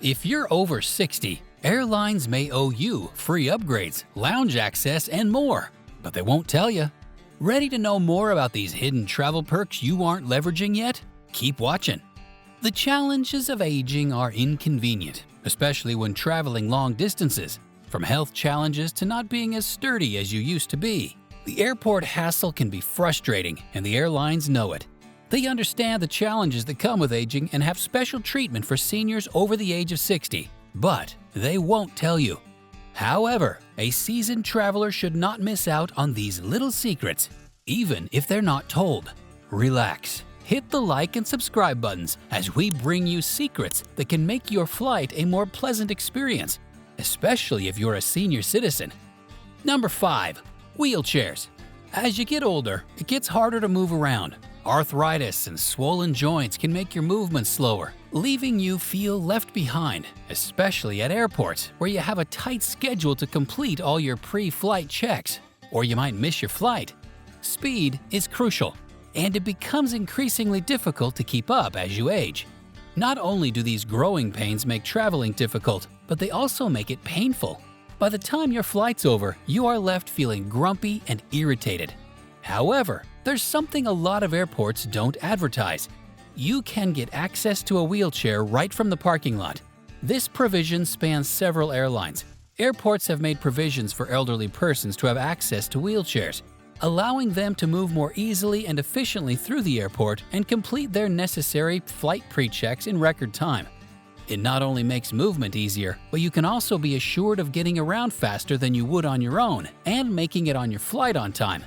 If you're over 60, airlines may owe you free upgrades, lounge access, and more, but they won't tell you. Ready to know more about these hidden travel perks you aren't leveraging yet? Keep watching. The challenges of aging are inconvenient, especially when traveling long distances. From health challenges to not being as sturdy as you used to be. The airport hassle can be frustrating, and the airlines know it. They understand the challenges that come with aging and have special treatment for seniors over the age of 60, but they won't tell you. However, a seasoned traveler should not miss out on these little secrets, even if they're not told. Relax. Hit the like and subscribe buttons as we bring you secrets that can make your flight a more pleasant experience, especially if you're a senior citizen. Number 5. Wheelchairs. As you get older, it gets harder to move around. Arthritis and swollen joints can make your movements slower, leaving you feel left behind, especially at airports where you have a tight schedule to complete all your pre-flight checks, or you might miss your flight. Speed is crucial, and it becomes increasingly difficult to keep up as you age. Not only do these growing pains make traveling difficult, but they also make it painful. By the time your flight's over, you are left feeling grumpy and irritated. However, there's something a lot of airports don't advertise. You can get access to a wheelchair right from the parking lot. This provision spans several airlines. Airports have made provisions for elderly persons to have access to wheelchairs, allowing them to move more easily and efficiently through the airport and complete their necessary flight pre-checks in record time. It not only makes movement easier, but you can also be assured of getting around faster than you would on your own and making it on your flight on time.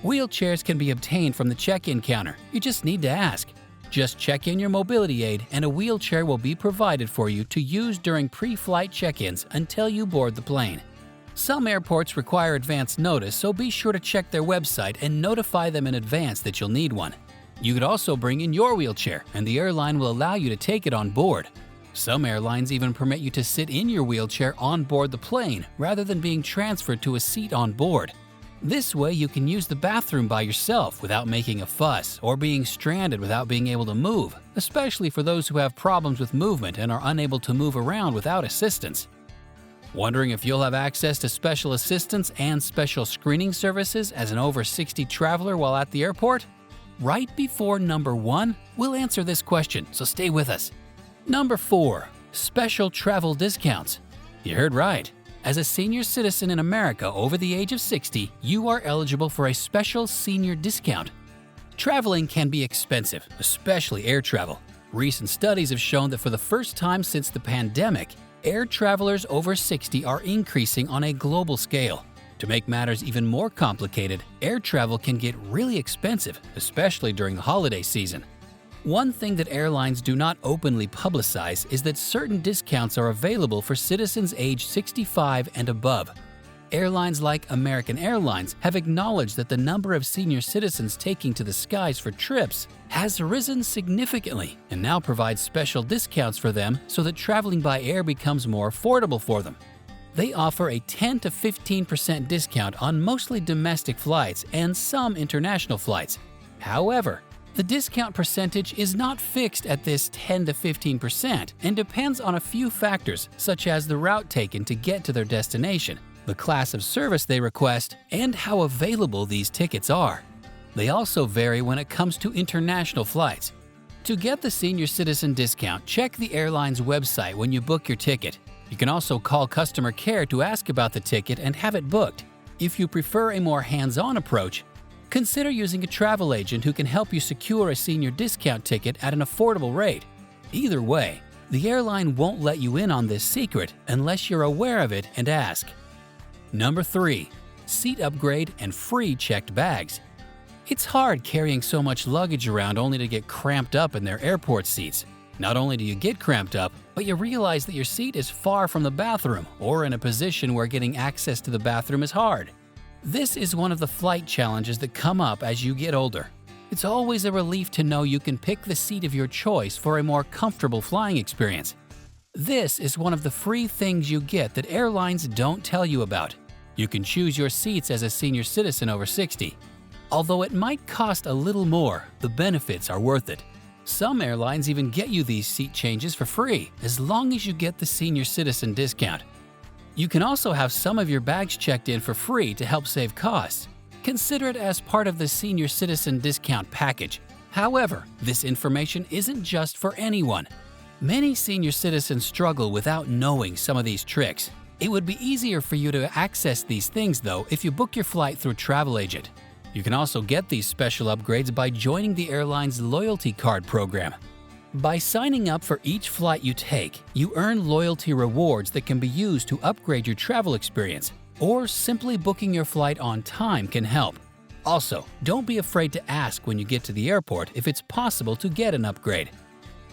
Wheelchairs can be obtained from the check-in counter. You just need to ask. Just check in your mobility aid and a wheelchair will be provided for you to use during pre-flight check-ins until you board the plane. Some airports require advance notice, so be sure to check their website and notify them in advance that you'll need one. You could also bring in your wheelchair, and the airline will allow you to take it on board. Some airlines even permit you to sit in your wheelchair on board the plane rather than being transferred to a seat on board. This way you can use the bathroom by yourself without making a fuss or being stranded without being able to move, especially for those who have problems with movement and are unable to move around without assistance. Wondering if you'll have access to special assistance and special screening services as an over 60 traveler while at the airport? Right before number 1, we'll answer this question, so stay with us. Number 4. Special travel discounts. You heard right. As a senior citizen in America over the age of 60, you are eligible for a special senior discount. Traveling can be expensive, especially air travel. Recent studies have shown that for the first time since the pandemic, air travelers over 60 are increasing on a global scale. To make matters even more complicated, air travel can get really expensive, especially during the holiday season. One thing that airlines do not openly publicize is that certain discounts are available for citizens aged 65 and above. Airlines like American Airlines have acknowledged that the number of senior citizens taking to the skies for trips has risen significantly and now provides special discounts for them so that traveling by air becomes more affordable for them. They offer a 10 to 15% discount on mostly domestic flights and some international flights. However, the discount percentage is not fixed at this 10 to 15% and depends on a few factors such as the route taken to get to their destination, the class of service they request, and how available these tickets are. They also vary when it comes to international flights. To get the senior citizen discount, check the airline's website when you book your ticket. You can also call customer care to ask about the ticket and have it booked. If you prefer a more hands-on approach, consider using a travel agent who can help you secure a senior discount ticket at an affordable rate. Either way, the airline won't let you in on this secret unless you're aware of it and ask. Number 3. Seat upgrade and free checked bags. It's hard carrying so much luggage around only to get cramped up in their airport seats. Not only do you get cramped up, but you realize that your seat is far from the bathroom or in a position where getting access to the bathroom is hard. This is one of the flight challenges that come up as you get older. It's always a relief to know you can pick the seat of your choice for a more comfortable flying experience. This is one of the free things you get that airlines don't tell you about. You can choose your seats as a senior citizen over 60. Although it might cost a little more, the benefits are worth it. Some airlines even get you these seat changes for free, as long as you get the senior citizen discount. You can also have some of your bags checked in for free to help save costs. Consider it as part of the senior citizen discount package. However, this information isn't just for anyone. Many senior citizens struggle without knowing some of these tricks. It would be easier for you to access these things, though, if you book your flight through a travel agent. You can also get these special upgrades by joining the airline's loyalty card program. By signing up for each flight you take, you earn loyalty rewards that can be used to upgrade your travel experience, or simply booking your flight on time can help. Also, don't be afraid to ask when you get to the airport if it's possible to get an upgrade.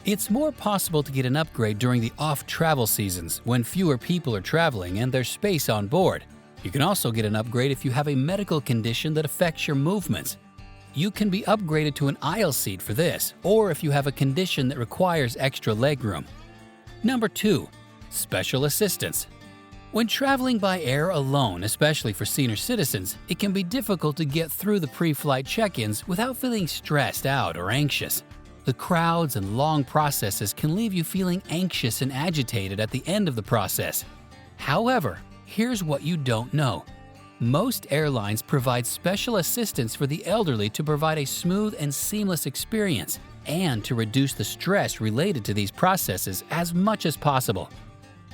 It's more possible to get an upgrade during the off-travel seasons when fewer people are traveling and there's space on board. You can also get an upgrade if you have a medical condition that affects your movements. You can be upgraded to an aisle seat for this, or if you have a condition that requires extra legroom. Number 2. Special assistance. When traveling by air alone, especially for senior citizens, it can be difficult to get through the pre-flight check-ins without feeling stressed out or anxious. The crowds and long processes can leave you feeling anxious and agitated at the end of the process. However, here's what you don't know. Most airlines provide special assistance for the elderly to provide a smooth and seamless experience and to reduce the stress related to these processes as much as possible.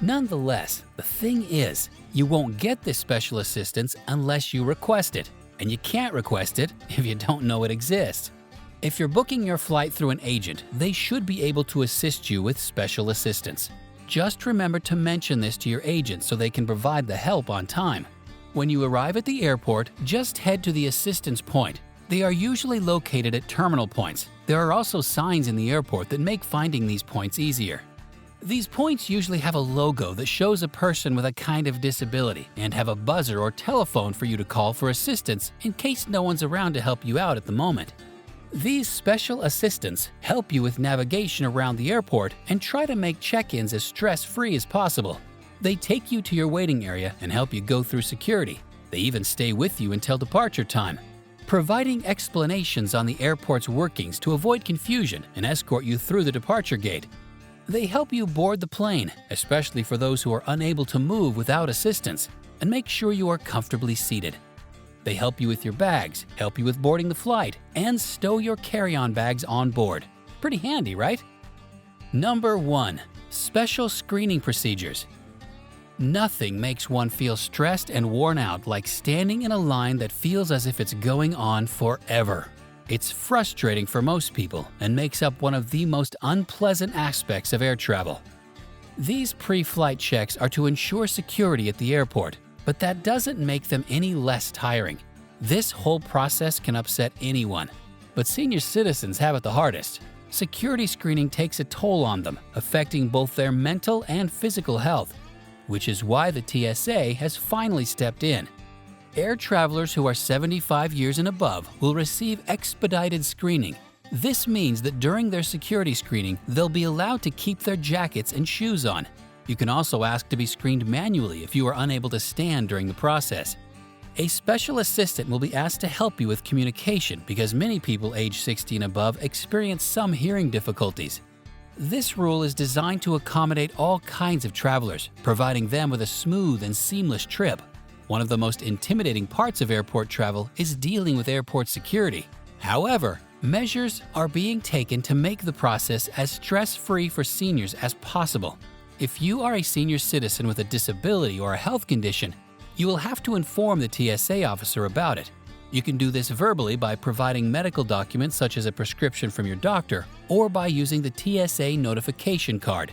Nonetheless, the thing is, you won't get this special assistance unless you request it, and you can't request it if you don't know it exists. If you're booking your flight through an agent, they should be able to assist you with special assistance. Just remember to mention this to your agent so they can provide the help on time. When you arrive at the airport, just head to the assistance point. They are usually located at terminal points. There are also signs in the airport that make finding these points easier. These points usually have a logo that shows a person with a kind of disability and have a buzzer or telephone for you to call for assistance in case no one's around to help you out at the moment. These special assistants help you with navigation around the airport and try to make check-ins as stress-free as possible. They take you to your waiting area and help you go through security. They even stay with you until departure time, providing explanations on the airport's workings to avoid confusion and escort you through the departure gate. They help you board the plane, especially for those who are unable to move without assistance, and make sure you are comfortably seated. They help you with your bags, help you with boarding the flight, and stow your carry-on bags on board. Pretty handy, right? Number 1. Special screening procedures. Nothing makes one feel stressed and worn out like standing in a line that feels as if it's going on forever. It's frustrating for most people and makes up one of the most unpleasant aspects of air travel. These pre-flight checks are to ensure security at the airport, but that doesn't make them any less tiring. This whole process can upset anyone, but senior citizens have it the hardest. Security screening takes a toll on them, affecting both their mental and physical health, which is why the TSA has finally stepped in. Air travelers who are 75 years and above will receive expedited screening. This means that during their security screening, they'll be allowed to keep their jackets and shoes on. You can also ask to be screened manually if you are unable to stand during the process. A special assistant will be asked to help you with communication because many people age 60 and above experience some hearing difficulties. This rule is designed to accommodate all kinds of travelers, providing them with a smooth and seamless trip. One of the most intimidating parts of airport travel is dealing with airport security. However, measures are being taken to make the process as stress-free for seniors as possible. If you are a senior citizen with a disability or a health condition, you will have to inform the TSA officer about it. You can do this verbally by providing medical documents such as a prescription from your doctor or by using the TSA notification card.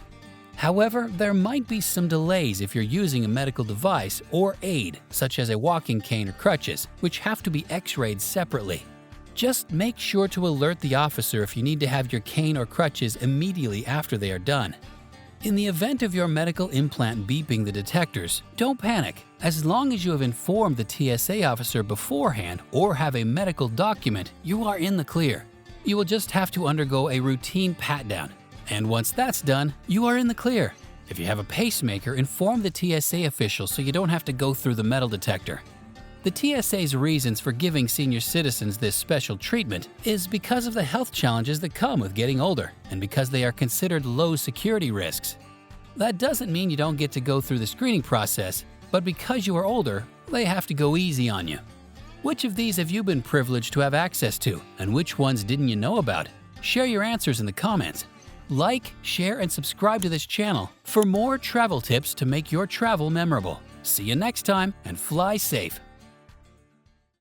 However, there might be some delays if you're using a medical device or aid, such as a walking cane or crutches, which have to be x-rayed separately. Just make sure to alert the officer if you need to have your cane or crutches immediately after they are done. In the event of your medical implant beeping the detectors, don't panic. As long as you have informed the TSA officer beforehand or have a medical document, you are in the clear. You will just have to undergo a routine pat-down. And once that's done, you are in the clear. If you have a pacemaker, inform the TSA official so you don't have to go through the metal detector. The TSA's reasons for giving senior citizens this special treatment is because of the health challenges that come with getting older and because they are considered low security risks. That doesn't mean you don't get to go through the screening process, but because you are older, they have to go easy on you. Which of these have you been privileged to have access to, and which ones didn't you know about? Share your answers in the comments. Like, share, and subscribe to this channel for more travel tips to make your travel memorable. See you next time, and fly safe.